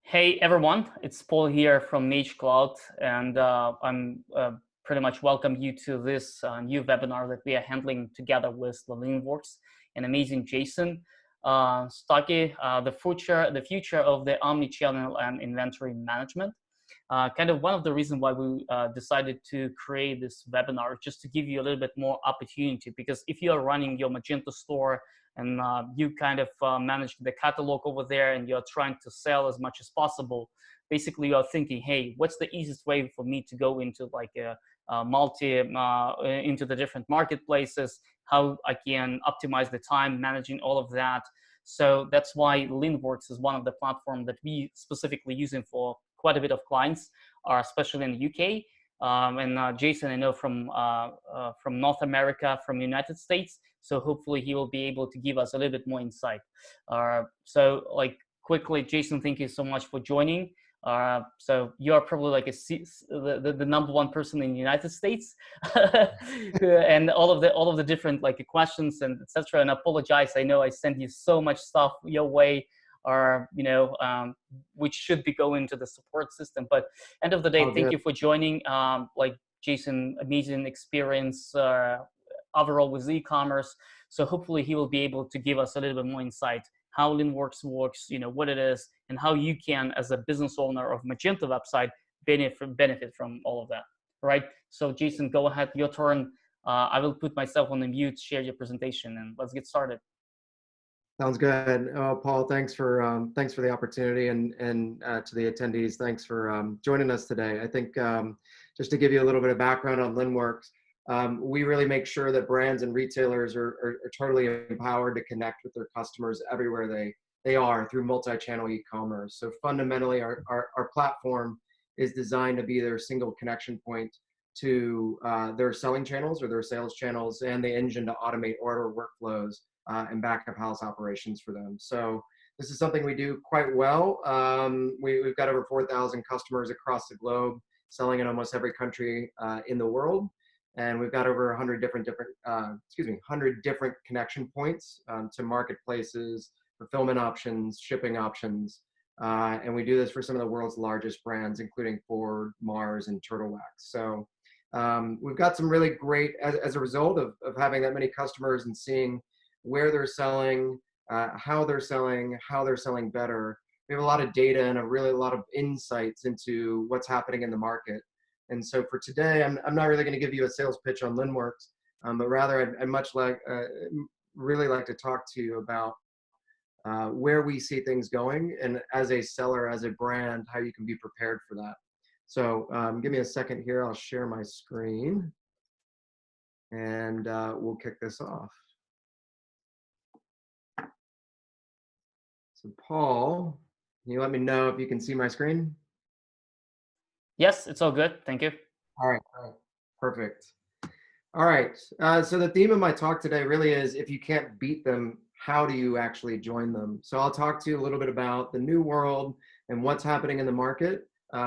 Hey everyone, it's Paul here from MageCloud, and I'm pretty much welcome you to this new webinar that we are handling together with the Leanworks and amazing Jason Stocky, the future of the omnichannel and inventory management. Kind of one of the reasons why we decided to create this webinar, just to give you a little bit more opportunity, because if you are running your Magento store and you kind of manage the catalog over there and you're trying to sell as much as possible, basically you're thinking, hey, what's the easiest way for me to go into like into the different marketplaces, how I can optimize the time managing all of that. So that's why Leanworks is one of the platforms that we specifically using for quite a bit of clients, especially in the UK. And Jason, I know from North America, from United States. So hopefully he will be able to give us a little bit more insight. So like quickly, Jason, thank you so much for joining. So you are probably like the number one person in the United States, and all of the different like questions and etc. And I apologize, I know I sent you so much stuff your way, or which should be going to the support system. But end of the day, thank you for joining. Like Jason, amazing experience overall with e-commerce. So hopefully he will be able to give us a little bit more insight how Leanworks works, what it is, and how you can, as a business owner of Magento website, benefit from all of that. Right? So Jason, go ahead, your turn. I will put myself on the mute, share your presentation, and let's get started. Sounds good. Paul, thanks for the opportunity, and to the attendees, thanks for joining us today. I think just to give you a little bit of background on Leanworks, we really make sure that brands and retailers are totally empowered to connect with their customers everywhere they are through multi-channel e-commerce. So fundamentally, our platform is designed to be their single connection point to their selling channels or their sales channels, and the engine to automate order workflows and back of house operations for them. So this is something we do quite well. We've got over 4,000 customers across the globe, selling in almost every country in the world. And we've got over 100 different connection points to marketplaces, fulfillment options, shipping options. And we do this for some of the world's largest brands, including Ford, Mars, and Turtle Wax. So we've got some really great, as a result of having that many customers and seeing where they're selling, how they're selling better. We have a lot of data and a lot of insights into what's happening in the market. And so for today, I'm not really going to give you a sales pitch on Leanworks, but rather I'd really like to talk to you about where we see things going, and as a seller, as a brand, how you can be prepared for that. So give me a second here. I'll share my screen, and we'll kick this off. So Paul, can you let me know if you can see my screen? Yes, it's all good. Thank you. All right. Perfect. All right. So the theme of my talk today really is, if you can't beat them, how do you actually join them? So I'll talk to you a little bit about the new world and what's happening in the market,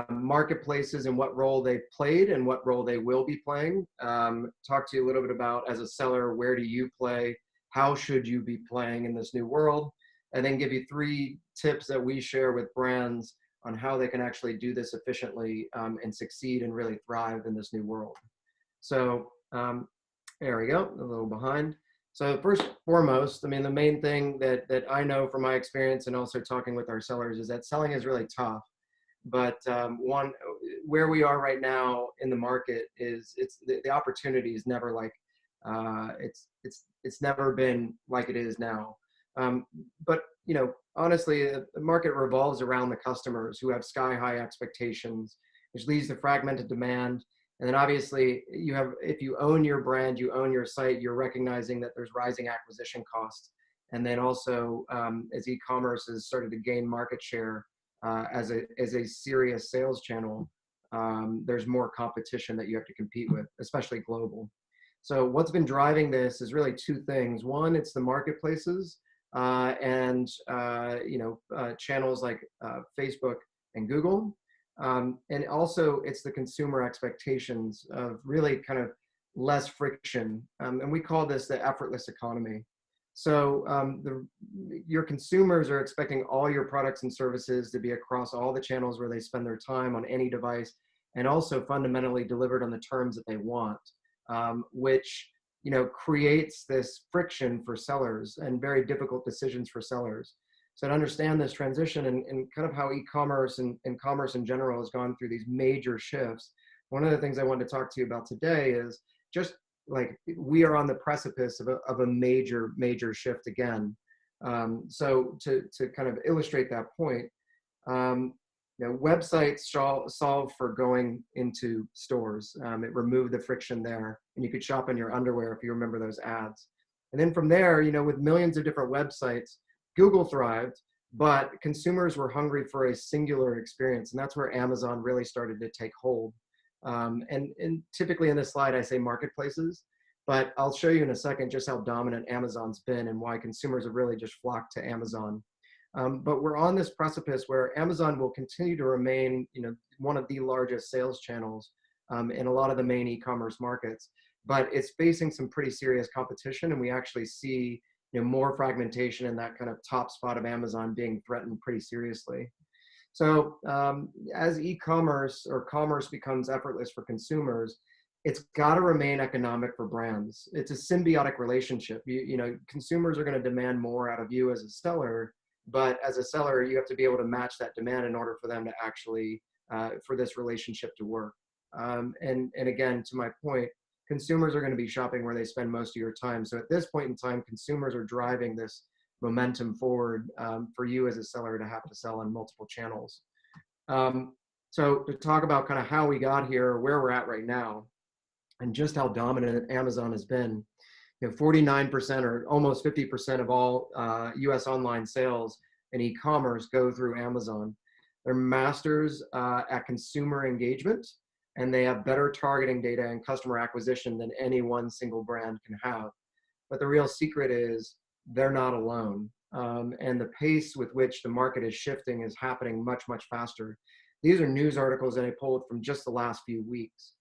marketplaces and what role they've played and what role they will be playing. Talk to you a little bit about, as a seller, where do you play? How should you be playing in this new world? And then give you 3 tips that we share with brands on how they can actually do this efficiently and succeed and really thrive in this new world. So there we go, a little behind. So first and foremost, I mean, the main thing that I know from my experience and also talking with our sellers is that selling is really tough. But where we are right now in the market is the opportunity is never like, it's never been like it is now. But honestly, the market revolves around the customers who have sky high expectations, which leads to fragmented demand. And then obviously if you own your brand, you own your site, you're recognizing that there's rising acquisition costs. And then also as e-commerce has started to gain market share as a serious sales channel, there's more competition that you have to compete with, especially global. So what's been driving this is really 2 things. One, it's the marketplaces. And channels like Facebook and Google. And also it's the consumer expectations of really kind of less friction. And we call this the effortless economy. So your consumers are expecting all your products and services to be across all the channels where they spend their time on any device, and also fundamentally delivered on the terms that they want, which creates this friction for sellers and very difficult decisions for sellers. So to understand this transition and kind of how e-commerce and commerce in general has gone through these major shifts, one of the things I wanted to talk to you about today is just like we are on the precipice of a major shift again. So to kind of illustrate that point, websites solve for going into stores. It removed the friction there, and you could shop in your underwear if you remember those ads. And then from there, with millions of different websites, Google thrived, but consumers were hungry for a singular experience, and that's where Amazon really started to take hold. And typically in this slide, I say marketplaces, but I'll show you in a second just how dominant Amazon's been and why consumers have really just flocked to Amazon. But we're on this precipice where Amazon will continue to remain, one of the largest sales channels in a lot of the main e-commerce markets, but it's facing some pretty serious competition, and we actually see more fragmentation in that kind of top spot of Amazon being threatened pretty seriously. So as e-commerce or commerce becomes effortless for consumers, it's got to remain economic for brands. It's a symbiotic relationship. Consumers are going to demand more out of you as a seller, but as a seller, you have to be able to match that demand in order for them to actually, for this relationship to work. And again, to my point, consumers are going to be shopping where they spend most of your time. So at this point in time, consumers are driving this momentum forward for you as a seller to have to sell on multiple channels. So to talk about kind of how we got here, where we're at right now, and just how dominant Amazon has been, 49% or almost 50% of all US online sales in e-commerce go through Amazon. They're masters at consumer engagement, and they have better targeting data and customer acquisition than any one single brand can have. But the real secret is they're not alone. And the pace with which the market is shifting is happening much, much faster. These are news articles that I pulled from just the last few weeks.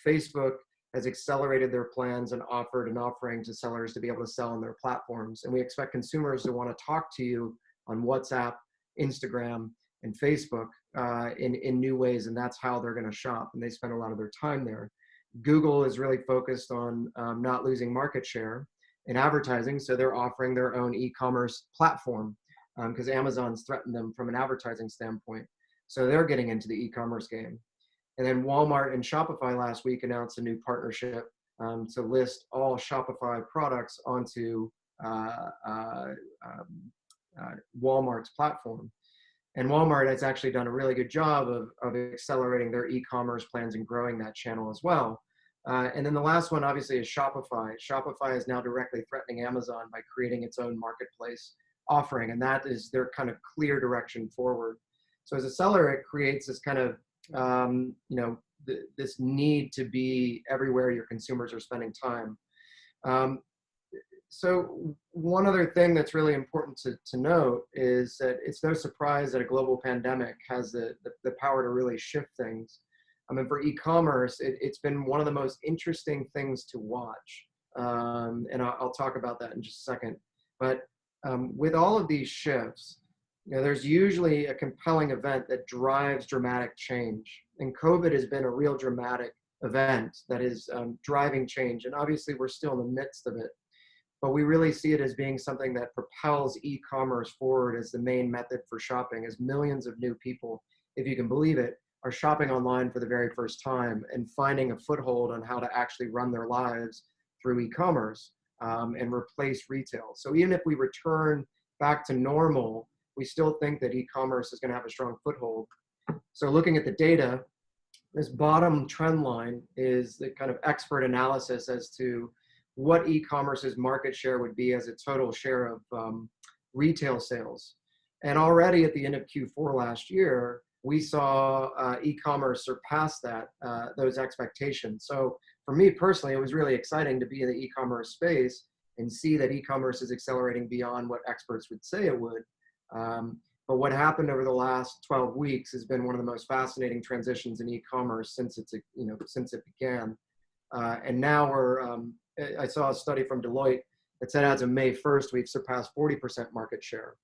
Facebook has accelerated their plans and offered an offering to sellers to be able to sell on their platforms. And we expect consumers to want to talk to you on WhatsApp, Instagram, and Facebook in new ways, and that's how they're going to shop, and they spend a lot of their time there. Google is really focused on not losing market share in advertising, so they're offering their own e-commerce platform because Amazon's threatened them from an advertising standpoint. So they're getting into the e-commerce game. And then Walmart and Shopify last week announced a new partnership to list all Shopify products onto Walmart's platform. And Walmart has actually done a really good job of accelerating their e-commerce plans and growing that channel as well. And then the last one, obviously, is Shopify. Shopify is now directly threatening Amazon by creating its own marketplace offering, and that is their kind of clear direction forward. So as a seller, it creates this kind of, this need to be everywhere your consumers are spending time. So one other thing that's really important to note is that it's no surprise that a global pandemic has the power to really shift things. I mean, for e-commerce, it's been one of the most interesting things to watch. And I'll talk about that in just a second. But with all of these shifts, there's usually a compelling event that drives dramatic change. And COVID has been a real dramatic event that is driving change. And obviously, we're still in the midst of it. But we really see it as being something that propels e-commerce forward as the main method for shopping, as millions of new people, if you can believe it, are shopping online for the very first time and finding a foothold on how to actually run their lives through e-commerce and replace retail. So even if we return back to normal, we still think that e-commerce is going to have a strong foothold. So looking at the data, this bottom trend line is the kind of expert analysis as to what e-commerce's market share would be as a total share of retail sales. And already at the end of Q4 last year, we saw e-commerce surpass those expectations. So for me personally, it was really exciting to be in the e-commerce space and see that e-commerce is accelerating beyond what experts would say it would. But what happened over the last 12 weeks has been one of the most fascinating transitions in e-commerce since it began. And now I saw a study from Deloitte It said as of May 1st, we've surpassed 40% market share.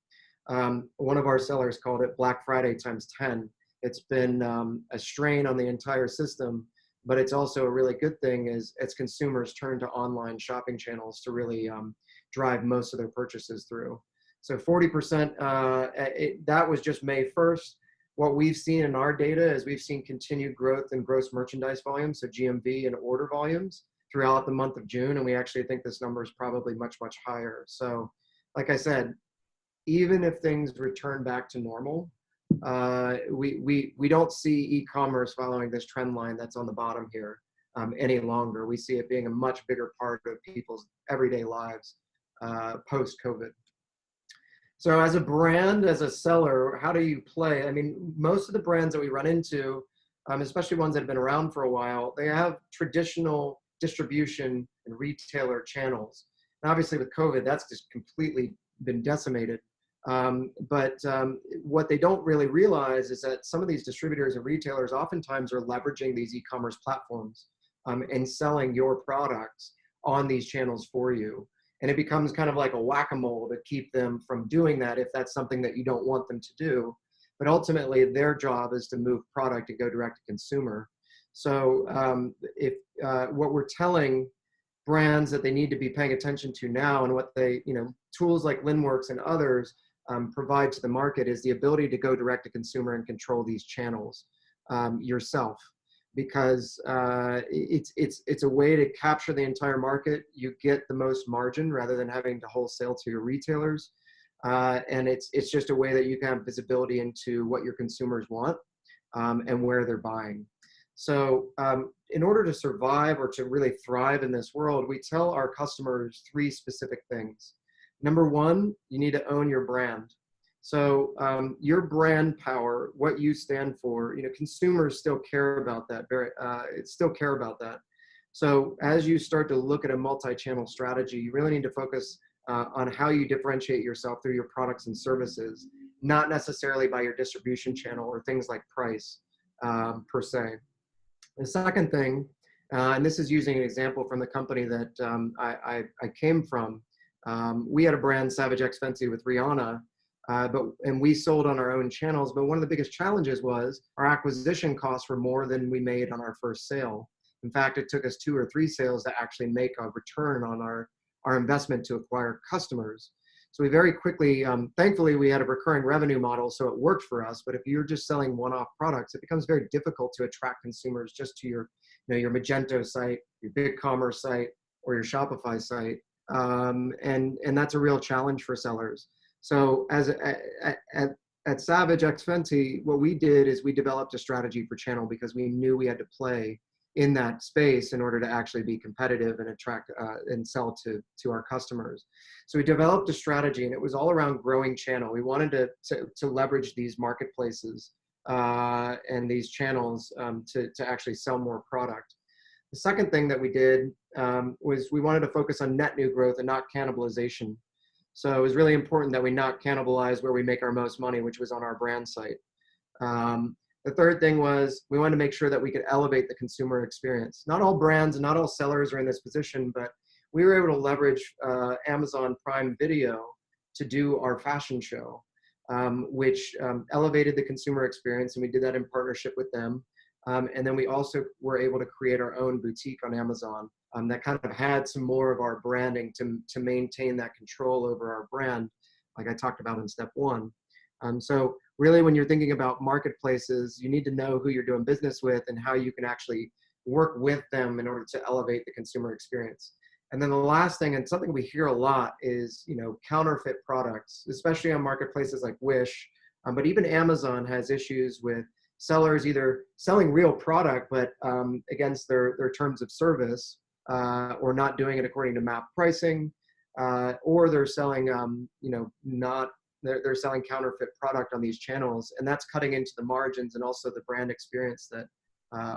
One of our sellers called it Black Friday times 10. It's been a strain on the entire system, but it's also a really good thing as consumers turn to online shopping channels to really drive most of their purchases through. So 40%, that was just May 1st. What we've seen in our data is we've seen continued growth in gross merchandise volume, so GMV and order volumes throughout the month of June, and we actually think this number is probably much, much higher. So like I said, even if things return back to normal, we don't see e-commerce following this trend line that's on the bottom here any longer. We see it being a much bigger part of people's everyday lives post-COVID. So as a brand, as a seller, how do you play? I mean, most of the brands that we run into, especially ones that have been around for a while, they have traditional distribution and retailer channels. And obviously with COVID, that's just completely been decimated. What they don't really realize is that some of these distributors and retailers oftentimes are leveraging these e-commerce platforms and selling your products on these channels for you. And it becomes kind of like a whack-a-mole to keep them from doing that if that's something that you don't want them to do. But ultimately, their job is to move product and go direct to consumer. So what we're telling brands that they need to be paying attention to now, and what they, tools like Linworks and others provide to the market, is the ability to go direct to consumer and control these channels yourself. Because it's a way to capture the entire market. You get the most margin rather than having to wholesale to your retailers, and it's just a way that you can have visibility into what your consumers want and where they're buying. So in order to survive or to really thrive in this world, we tell our customers 3 specific things. Number 1, you need to own your brand. So your brand power, what you stand for, consumers still care about that. Still care about that. So as you start to look at a multi-channel strategy, you really need to focus on how you differentiate yourself through your products and services, not necessarily by your distribution channel or things like price per se. The second thing, and this is using an example from the company that I came from. We had a brand, Savage X Fenty, with Rihanna. And we sold on our own channels, but one of the biggest challenges was our acquisition costs were more than we made on our first sale. In fact, it took us 2 or 3 sales to actually make a return on our investment to acquire customers. So we very quickly, thankfully, we had a recurring revenue model, so it worked for us. But if you're just selling one-off products, it becomes very difficult to attract consumers just to your Magento site, your BigCommerce site, or your Shopify site, and that's a real challenge for sellers. So at Savage X Fenty, what we did is we developed a strategy for channel because we knew we had to play in that space in order to actually be competitive and attract and sell to our customers. So we developed a strategy, and it was all around growing channel. We wanted to leverage these marketplaces and these channels to actually sell more product. The second thing that we did was we wanted to focus on net new growth and not cannibalization. So it was really important that we not cannibalize where we make our most money, which was on our brand site. The third thing was we wanted to make sure that we could elevate the consumer experience. Not all brands and not all sellers are in this position, but we were able to leverage Amazon Prime Video to do our fashion show, which elevated the consumer experience, and we did that in partnership with them. And then we also were able to create our own boutique on Amazon that kind of had some more of our branding to maintain that control over our brand, like I talked about in step 1. So really, when you're thinking about marketplaces, you need to know who you're doing business with and how you can actually work with them in order to elevate the consumer experience. And then the last thing, and something we hear a lot, is counterfeit products, especially on marketplaces like Wish, but even Amazon has issues with sellers either selling real product but against their terms of service, or not doing it according to MAP pricing, or they're selling they're selling counterfeit product on these channels, and that's cutting into the margins and also the brand experience that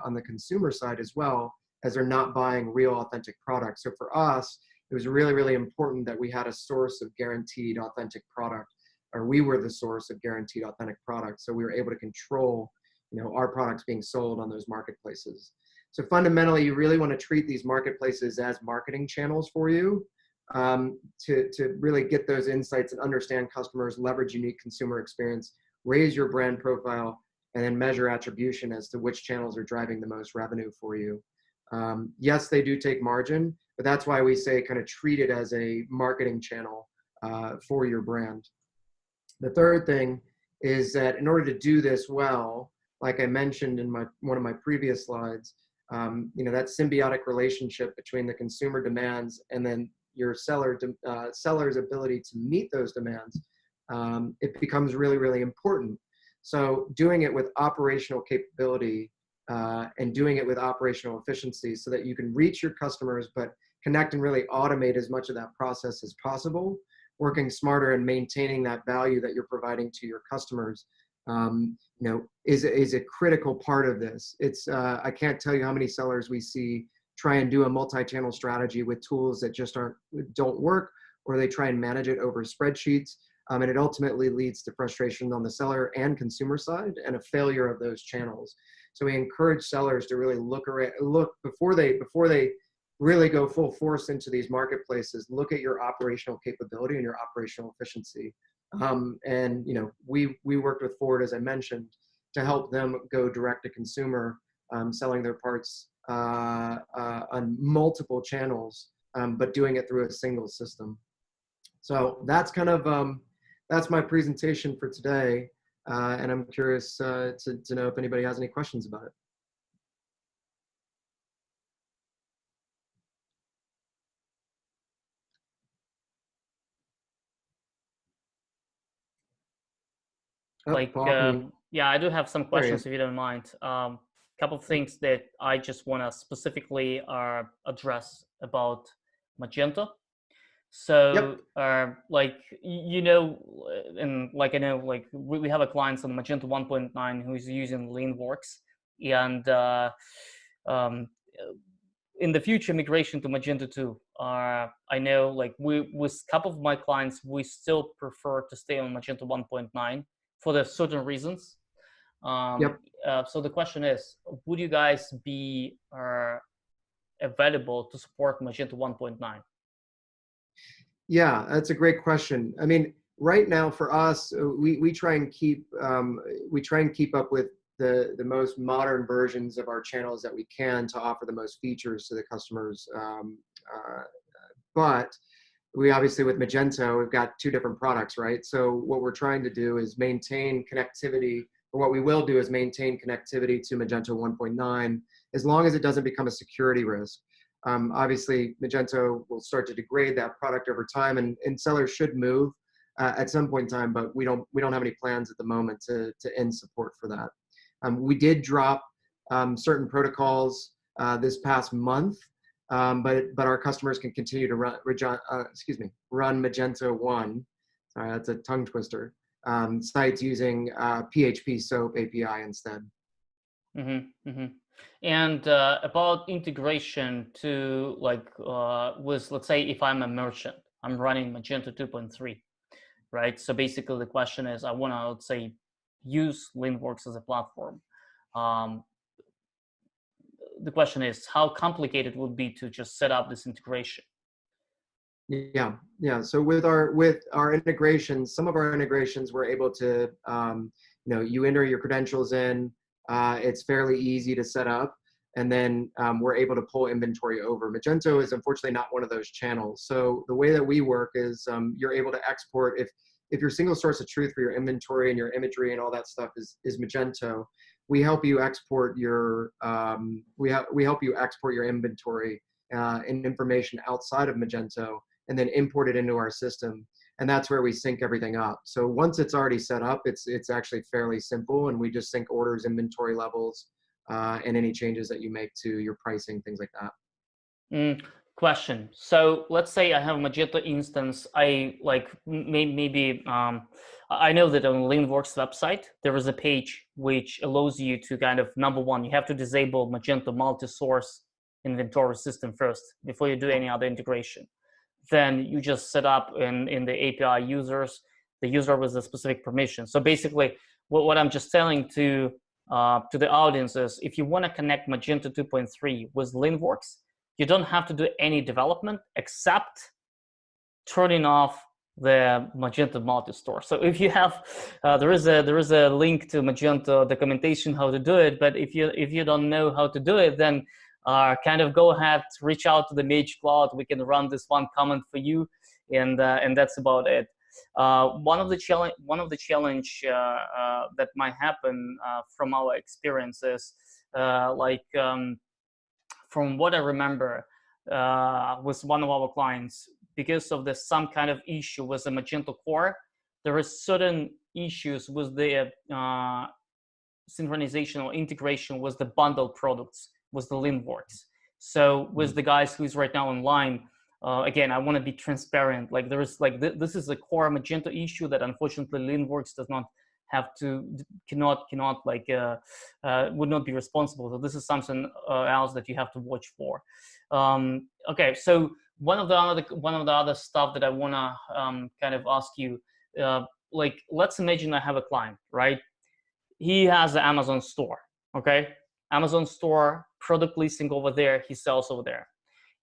on the consumer side as well, as they're not buying real authentic products. So for us, it was really, really important that we had a source of guaranteed authentic product, or we were the source of guaranteed authentic product. So we were able to control our products being sold on those marketplaces. So fundamentally, you really want to treat these marketplaces as marketing channels for you, to really get those insights and understand customers, leverage unique consumer experience, raise your brand profile, and then measure attribution as to which channels are driving the most revenue for you. Yes, they do take margin, but that's why we say kind of treat it as a marketing channel for your brand. The third thing is that in order to do this well, like I mentioned in one of my previous slides, that symbiotic relationship between the consumer demands and then your seller's ability to meet those demands, it becomes really, really important. So doing it with operational capability and doing it with operational efficiency so that you can reach your customers, but connect and really automate as much of that process as possible, working smarter and maintaining that value that you're providing to your customers, is a critical part of this. It's I can't tell you how many sellers we see try and do a multi-channel strategy with tools that just don't work, or they try and manage it over spreadsheets, and it ultimately leads to frustration on the seller and consumer side and a failure of those channels. So we encourage sellers to really look before they really go full force into these marketplaces. Look at your operational capability and your operational efficiency. And we worked with Ford, as I mentioned, to help them go direct to consumer, selling their parts on multiple channels, but doing it through a single system. So that's kind of that's my presentation for today, and I'm curious to know if anybody has any questions about it. Yeah, I do have some questions if you don't mind. Couple of things that I just want to specifically address about Magento. So, yep. And like I know, like we have a client on Magento 1.9 who's using Leanworks, and in the future migration to Magento 2, I know like with a couple of my clients, we still prefer to stay on Magento 1.9 for the certain reasons. Yep. So the question is, would you guys be available to support Magento 1.9? Yeah, that's a great question. I mean, right now for us, we try and keep up with the most modern versions of our channels that we can to offer the most features to the customers. But we obviously, with Magento, we've got two different products, right? So what we're trying to do is maintain connectivity, or what we will do is maintain connectivity to Magento 1.9, as long as it doesn't become a security risk. Obviously, Magento will start to degrade that product over time, and sellers should move at some point in time, but we don't have any plans at the moment to end support for that. We did drop certain protocols this past month, but our customers can continue to run Magento 1. Sorry, that's a tongue twister. Sites using PHP SOAP API instead. Mm-hmm, mm-hmm. And about integration to with, let's say, if I'm a merchant, I'm running Magento 2.3, right? So basically the question is, I want to, let's say, use Leanworks as a platform. The question is, how complicated would it be to just set up this integration? Yeah. So with our integrations, some of our integrations, we're able to, you enter your credentials in. It's fairly easy to set up, and then we're able to pull inventory over. Magento is unfortunately not one of those channels. So the way that we work is you're able to export if your single source of truth for your inventory and your imagery and all that stuff is Magento. We help you export your we help you export your inventory and information outside of Magento, and then import it into our system. And that's where we sync everything up. So once it's already set up, it's actually fairly simple, and we just sync orders, inventory levels, and any changes that you make to your pricing, things like that. Question. So let's say I have a Magento instance. I maybe I know that on Leanworks website there is a page which allows you to kind of, number one, you have to disable Magento multi-source inventory system first before you do any other integration. Then you just set up in the API users, the user with a specific permission. So basically, what I'm just telling to the audience is, if you want to connect Magento 2.3 with Leanworks, you don't have to do any development except turning off the Magento multi-store. So if you have, there is a link to Magento documentation how to do it. But if you don't know how to do it, then kind of go ahead, reach out to the MageCloud. We can run this one comment for you, and that's about it. One of the challenge that might happen from our experiences, from what I remember, with one of our clients, because of some kind of issue with the Magento core, there is certain issues with the synchronization or integration with the bundled products, with the Linworks. So with the guys who's right now online, again, I want to be transparent. Like there is this is a core Magento issue that unfortunately Linworks does not cannot would not be responsible. So this is something else that you have to watch for. Okay, so one of the other stuff that I wanna kind of ask you, like let's imagine I have a client, right? He has an Amazon store, okay? Amazon store, product listing over there, he sells over there.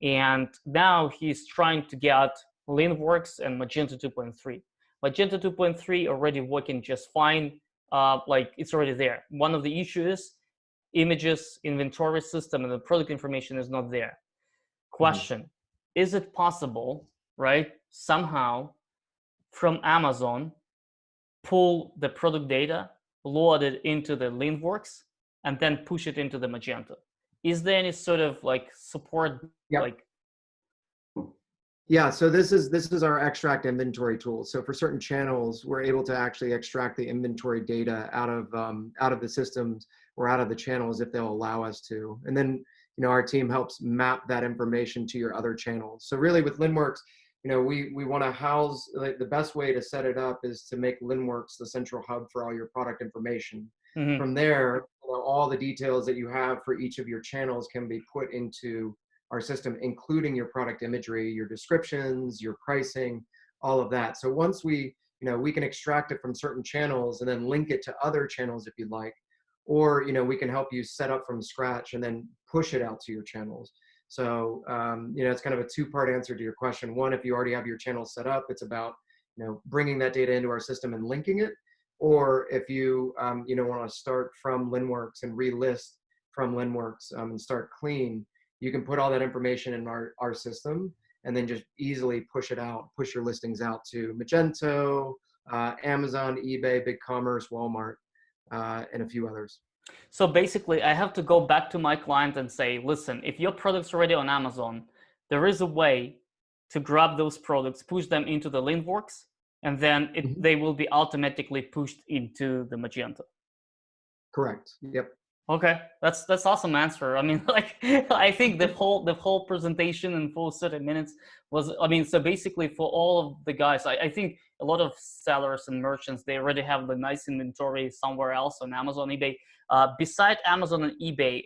And now he's trying to get Linworks and Magento 2.3. Magento 2.3 already working just fine. Like it's already there. One of the issues is images, inventory system, and the product information is not there. Question, is it possible, right, somehow from Amazon, pull the product data, load it into the Linworks, and then push it into the Magento? Is there any sort of like support? Yep. Like, yeah, so this is our extract inventory tool. So for certain channels, we're able to actually extract the inventory data out of the systems or out of the channels if they'll allow us to. And then, our team helps map that information to your other channels. So really with Linworks, we want to house, like, the best way to set it up is to make Linworks the central hub for all your product information. From there, all the details that you have for each of your channels can be put into our system, including your product imagery, your descriptions, your pricing, all of that. So once we can extract it from certain channels and then link it to other channels if you'd like, or, we can help you set up from scratch and then push it out to your channels. So, it's kind of a two-part answer to your question. One, if you already have your channel set up, it's about, bringing that data into our system and linking it. Or if you, want to start from Linworks and relist from Linworks and start clean, you can put all that information in our system and then just easily push your listings out to Magento, Amazon, eBay, BigCommerce, Walmart, and a few others. So basically, I have to go back to my client and say, listen, if your product's already on Amazon, there is a way to grab those products, push them into the Linworks, and then they will be automatically pushed into the Magento. Correct. Yep. Okay, that's awesome answer. I mean, like, I think the whole presentation in full 30 minutes was, I mean, so basically for all of the guys, I think a lot of sellers and merchants, they already have the nice inventory somewhere else on Amazon, eBay. Beside Amazon and eBay,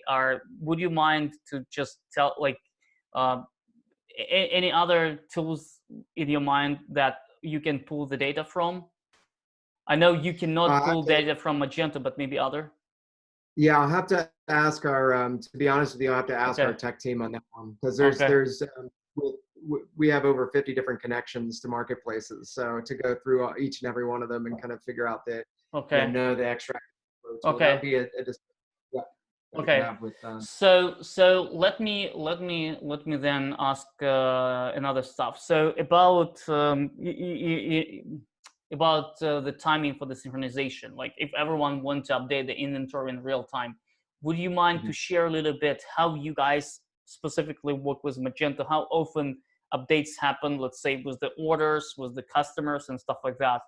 would you mind to just tell, like, any other tools in your mind that you can pull the data from? I know you cannot pull data from Magento, but maybe other. Yeah, I'll have to ask our, to be honest with you, I'll have to ask our tech team on that one, because we have over 50 different connections to marketplaces. So to go through each and every one of them and kind of figure out the extract. Okay. That'd be Okay. So let me then ask another stuff. So about the timing for the synchronization, like if everyone wants to update the inventory in real time, would you mind to share a little bit how you guys specifically work with Magento, how often updates happen, let's say with the orders, with the customers and stuff like that?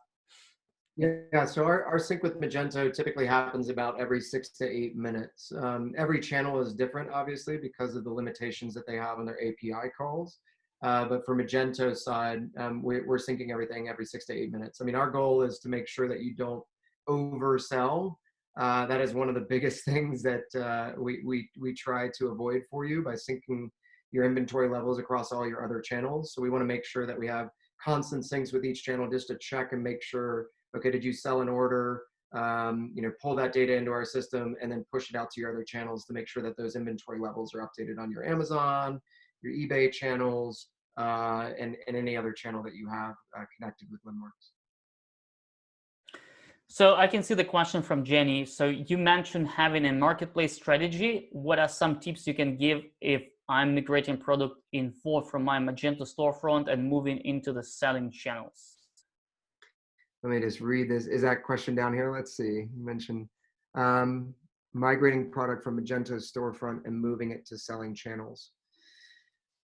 Yeah, so our sync with Magento typically happens about every 6 to 8 minutes. Every channel is different, obviously, because of the limitations that they have on their API calls. But for Magento's side, we're syncing everything every 6 to 8 minutes. I mean, our goal is to make sure that you don't oversell. That is one of the biggest things that we try to avoid for you by syncing your inventory levels across all your other channels. So we want to make sure that we have constant syncs with each channel just to check and make sure, okay, did you sell an order? Pull that data into our system and then push it out to your other channels to make sure that those inventory levels are updated on your Amazon, your eBay channels, and any other channel that you have connected with LinWorks. So I can see the question from Jenny. So you mentioned having a marketplace strategy. What are some tips you can give if I'm migrating product info from my Magento storefront and moving into the selling channels? Let me just read this. Is that question down here? Let's see. You mentioned migrating product from Magento storefront and moving it to selling channels.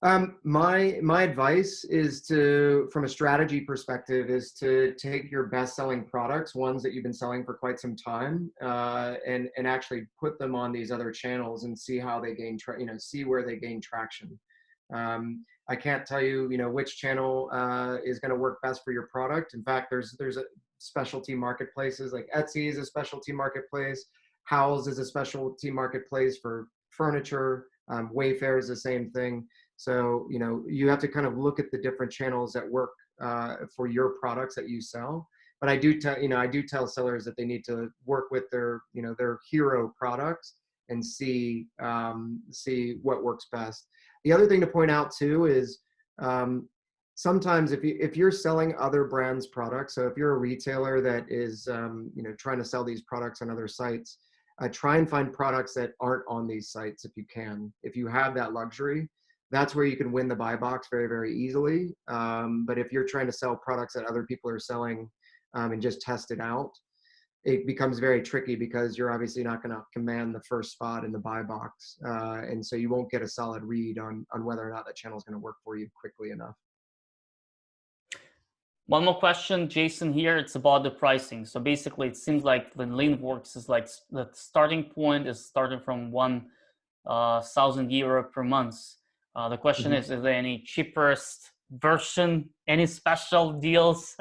My advice is to, from a strategy perspective, is to take your best selling products, ones that you've been selling for quite some time, and actually put them on these other channels and see how they gain, see where they gain traction. I can't tell you, which channel is going to work best for your product. In fact, there's a specialty marketplaces, like Etsy is a specialty marketplace. Howls is a specialty marketplace for furniture. Wayfair is the same thing. So, you have to kind of look at the different channels that work for your products that you sell. But I do tell sellers that they need to work with their hero products and see what works best. The other thing to point out too is sometimes if you're selling other brands' products, so if you're a retailer that is trying to sell these products on other sites, try and find products that aren't on these sites if you can. If you have that luxury, that's where you can win the buy box very, very easily. But if you're trying to sell products that other people are selling and just test it out, it becomes very tricky because you're obviously not going to command the first spot in the buy box. And so you won't get a solid read on whether or not that channel is going to work for you quickly enough. One more question, Jason, here. It's about the pricing. So basically, it seems like the LeanWorks is like the starting point is starting from €1,000 per month. The question is there any cheapest version, any special deals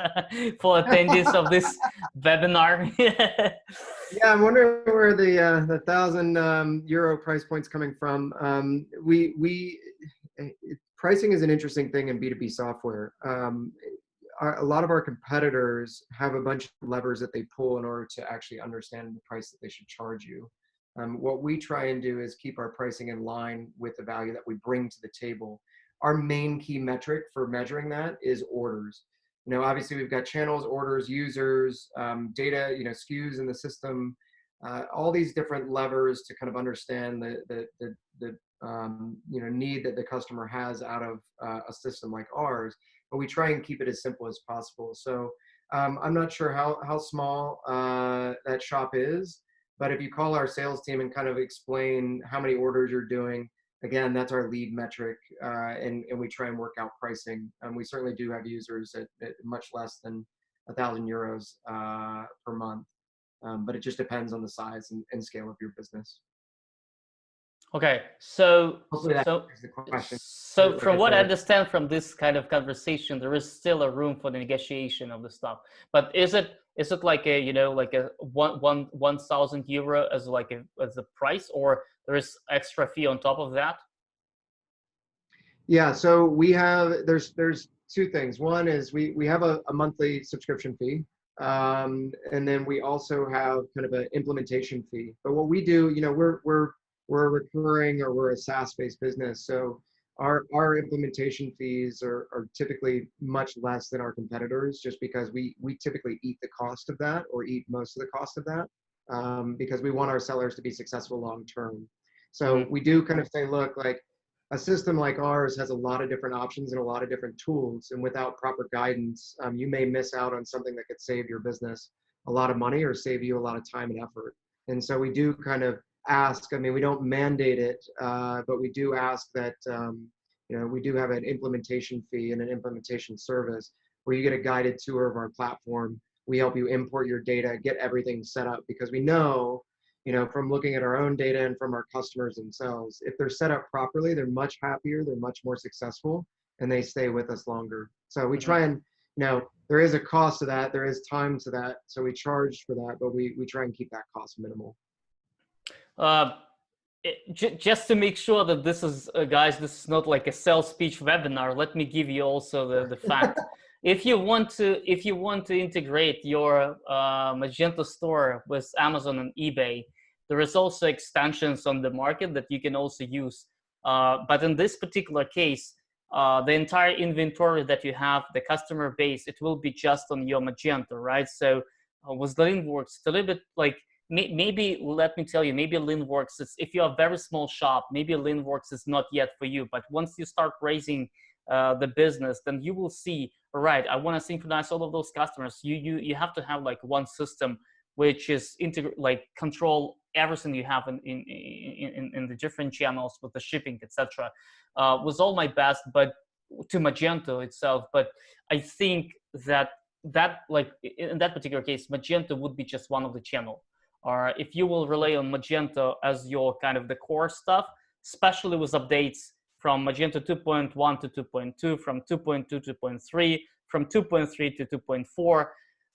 for attendees of this webinar? Yeah, I'm wondering where the €1,000 price point's coming from. Pricing is an interesting thing in B2B software. A lot of our competitors have a bunch of levers that they pull in order to actually understand the price that they should charge you. What we try and do is keep our pricing in line with the value that we bring to the table. Our main key metric for measuring that is orders. Obviously we've got channels, orders, users, data, SKUs in the system, all these different levers to kind of understand the need that the customer has out of a system like ours. But we try and keep it as simple as possible. So I'm not sure how small that shop is, but if you call our sales team and kind of explain how many orders you're doing, again, that's our lead metric, and we try and work out pricing. We certainly do have users at much less than €1,000 per month, but it just depends on the size and scale of your business. Okay, so hopefully that answers the question. So from what I understand from this kind of conversation, there is still a room for the negotiation of the stuff. But is it like a like a €1,000 as a price, or there is extra fee on top of that? Yeah, so we have there's two things. One is we have a monthly subscription fee. And then we also have kind of an implementation fee. But what we do, we're a recurring, or we're a SaaS-based business. So our implementation fees are typically much less than our competitors, just because we typically eat the cost of that, or eat most of the cost of that, because we want our sellers to be successful long-term. So we do kind of say, look, like a system like ours has a lot of different options and a lot of different tools, and without proper guidance, you may miss out on something that could save your business a lot of money or save you a lot of time and effort. And so we do kind of ask, we don't mandate it, but we do ask that, we do have an implementation fee and an implementation service where you get a guided tour of our platform. We help you import your data, get everything set up, because we know, from looking at our own data and from our customers themselves, if they're set up properly, they're much happier, they're much more successful, and they stay with us longer. So we try and, there is a cost to that, there is time to that, so we charge for that, but we try and keep that cost minimal. Just to make sure that this is, guys, this is not like a sales pitch webinar, let me give you also the fact. If you want to integrate your Magento store with Amazon and eBay, there is also extensions on the market that you can also use. But in this particular case, the entire inventory that you have, the customer base, it will be just on your Magento, right? So with Leanworks, it's a little bit like, maybe, let me tell you, maybe Leanworks is, if you're a very small shop, maybe Leanworks is not yet for you. But once you start raising the business, then you will see, all right, I want to synchronize all of those customers. You have to have like one system which is like control everything you have in the different channels with the shipping, etc. Was all my best, but to Magento itself. But I think that like in that particular case, Magento would be just one of the channel. Or if you will rely on Magento as your kind of the core stuff, especially with updates from Magento 2.1 to 2.2, from 2.2 to 2.3, from 2.3 to 2.4.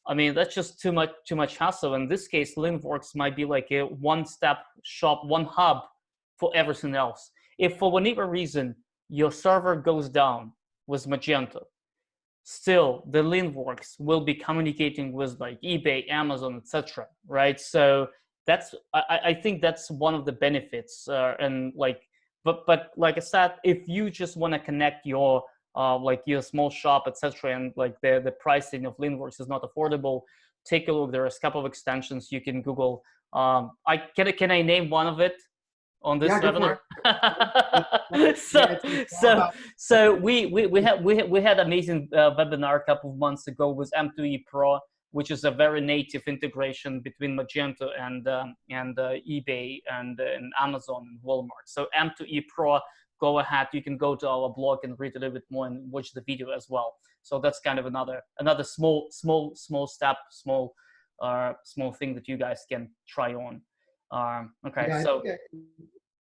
I mean, that's just too much hassle. In this case, Leanworks might be like a one-step shop, one hub for everything else. If for whatever reason your server goes down with Magento, still the Leanworks will be communicating with like eBay, Amazon, etc. Right? So that's, I think that's one of the benefits. And like, but like I said, if you just want to connect your like your small shop, etc., and like the pricing of Leanworks is not affordable, take a look. There's a couple of extensions you can Google. Can I name one of it on this Yeah, go for webinar? it. So we had amazing webinar a couple of months ago with M2E Pro, which is a very native integration between Magento and eBay and Amazon and Walmart. So M2E Pro, go ahead. You can go to our blog and read a little bit more and watch the video as well. So that's kind of another small step, small thing that you guys can try on. Okay, Yeah, so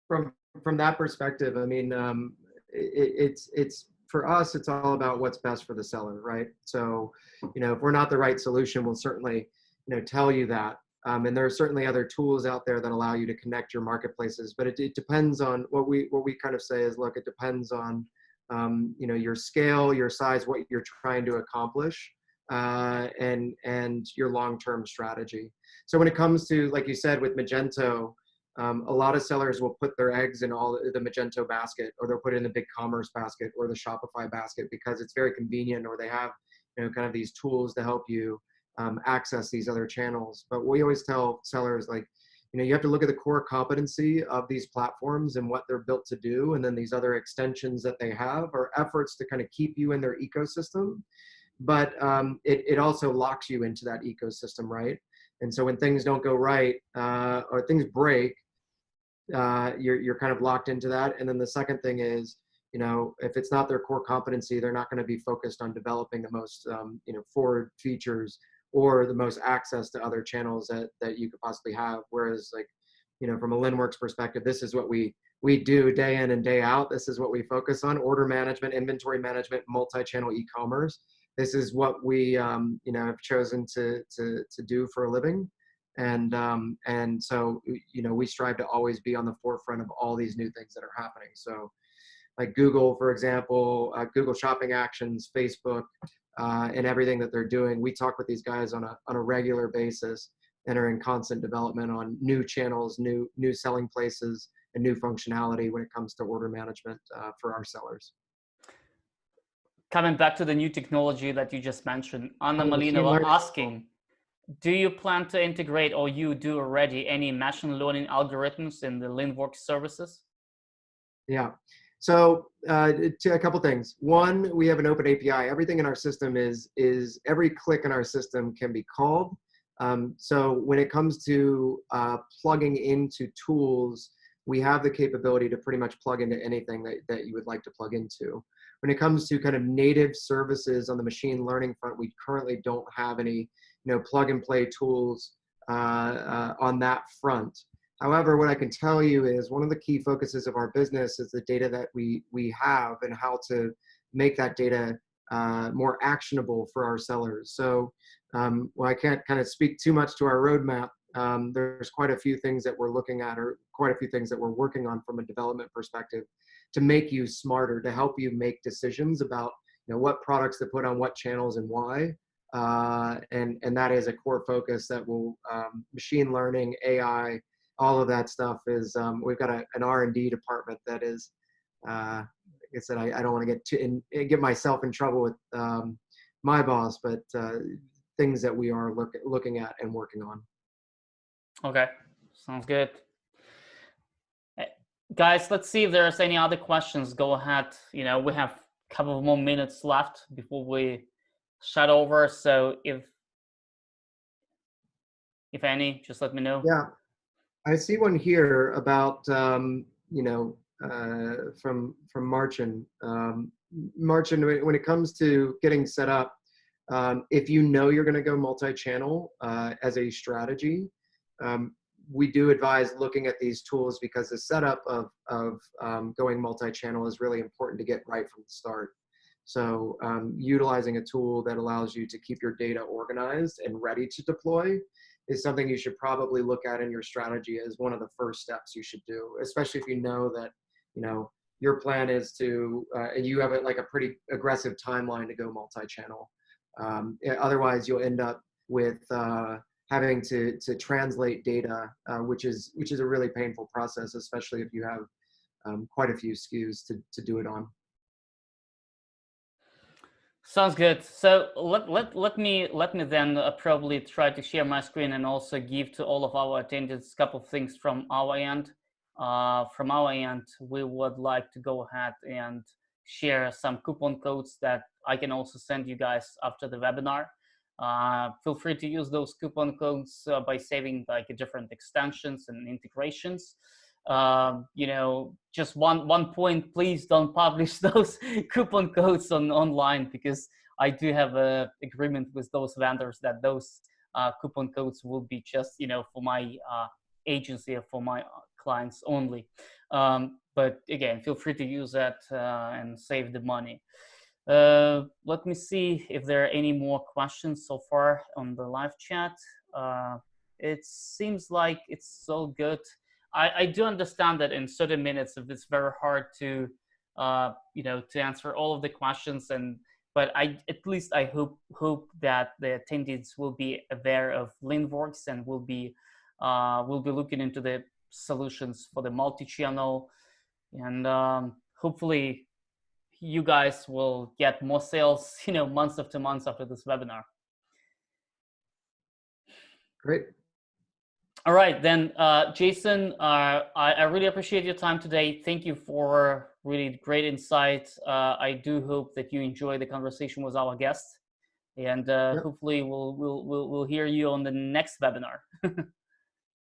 from that perspective, I mean, it's for us, it's all about what's best for the seller, right? So, if we're not the right solution, we'll certainly, tell you that. And there are certainly other tools out there that allow you to connect your marketplaces, but it depends on what we kind of say is, look, it depends on, your scale, your size, what you're trying to accomplish, and your long-term strategy. So when it comes to, like you said, with Magento, a lot of sellers will put their eggs in all the Magento basket, or they'll put it in the BigCommerce basket or the Shopify basket because it's very convenient, or they have, kind of these tools to help you access these other channels. But we always tell sellers, like, you have to look at the core competency of these platforms and what they're built to do. And then these other extensions that they have are efforts to kind of keep you in their ecosystem. But it also locks you into that ecosystem, right? And so when things don't go right, or things break, you're kind of locked into that. And then the second thing is, if it's not their core competency, they're not going to be focused on developing the most, forward features or the most access to other channels that you could possibly have. Whereas, like, from a Leanworks perspective, this is what we do day in and day out. This is what we focus on: order management, inventory management, multi-channel e-commerce. This is what we, have chosen to do for a living. And so, we strive to always be on the forefront of all these new things that are happening. So like Google, for example, Google Shopping Actions, Facebook, and everything that they're doing. We talk with these guys on a regular basis and are in constant development on new channels, new selling places, and new functionality when it comes to order management for our sellers. Coming back to the new technology that you just mentioned, Anna Malinova asking, do you plan to integrate, or you do already, any machine learning algorithms in the Leanworks services? Yeah. So a couple things. One, we have an open API. Everything in our system is every click in our system can be called. So when it comes to plugging into tools, we have the capability to pretty much plug into anything that you would like to plug into. When it comes to kind of native services on the machine learning front, we currently don't have any, plug and play tools on that front. However, what I can tell you is one of the key focuses of our business is the data that we have and how to make that data more actionable for our sellers. So well, I can't kind of speak too much to our roadmap. There's quite a few things that we're looking at, or quite a few things that we're working on from a development perspective to make you smarter, to help you make decisions about what products to put on what channels and why. And that is a core focus that will machine learning, AI, all of that stuff is, we've got an R&D department that is I said, I don't want to get myself in trouble with my boss, but things that we are looking at and working on. Okay, sounds good. Guys, let's see if there's any other questions. Go ahead. We have a couple more minutes left before we shut over. So if any, just let me know. Yeah, I see one here about from Marcin. Marcin, when it comes to getting set up, if you know you're going to go multi-channel as a strategy, we do advise looking at these tools because the setup of going multi-channel is really important to get right from the start. So utilizing a tool that allows you to keep your data organized and ready to deploy is something you should probably look at in your strategy as one of the first steps you should do, especially if you know that your plan is to and you have like a pretty aggressive timeline to go multi-channel. Otherwise, you'll end up with having to translate data, which is a really painful process, especially if you have quite a few SKUs to do it on. Sounds good. So let me then probably try to share my screen and also give to all of our attendees a couple of things from our end. From our end, we would like to go ahead and share some coupon codes that I can also send you guys after the webinar. Feel free to use those coupon codes by saving like different extensions and integrations. Just one point, please don't publish those coupon codes online, because I do have a agreement with those vendors that those coupon codes will be just for my agency or for my clients only. But again, feel free to use that and save the money. Let me see if there are any more questions so far on the live chat. It seems like it's so good. I do understand that in certain minutes it's very hard to to answer all of the questions, but at least I hope that the attendees will be aware of LeanWorks and will be looking into the solutions for the multi-channel, and hopefully you guys will get more sales months after months after this webinar. Great. All right, then, Jason, I really appreciate your time today. Thank you for really great insights. I do hope that you enjoy the conversation with our guest, and hopefully we'll hear you on the next webinar.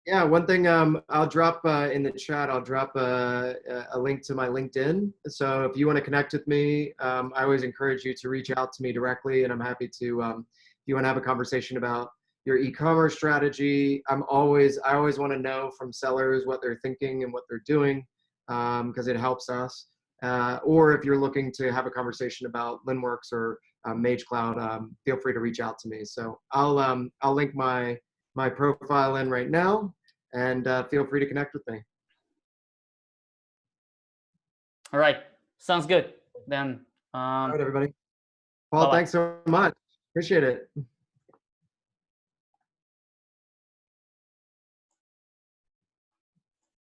Yeah, one thing I'll drop in the chat, I'll drop a link to my LinkedIn. So if you want to connect with me, I always encourage you to reach out to me directly, and I'm happy to, if you want to have a conversation about your e-commerce strategy. I always want to know from sellers what they're thinking and what they're doing, because it helps us. Or if you're looking to have a conversation about LeanWorks or MageCloud, feel free to reach out to me. So I'll link my profile in right now, and feel free to connect with me. All right, sounds good. Then, all right, everybody. Paul, bye-bye. Thanks so much. Appreciate it.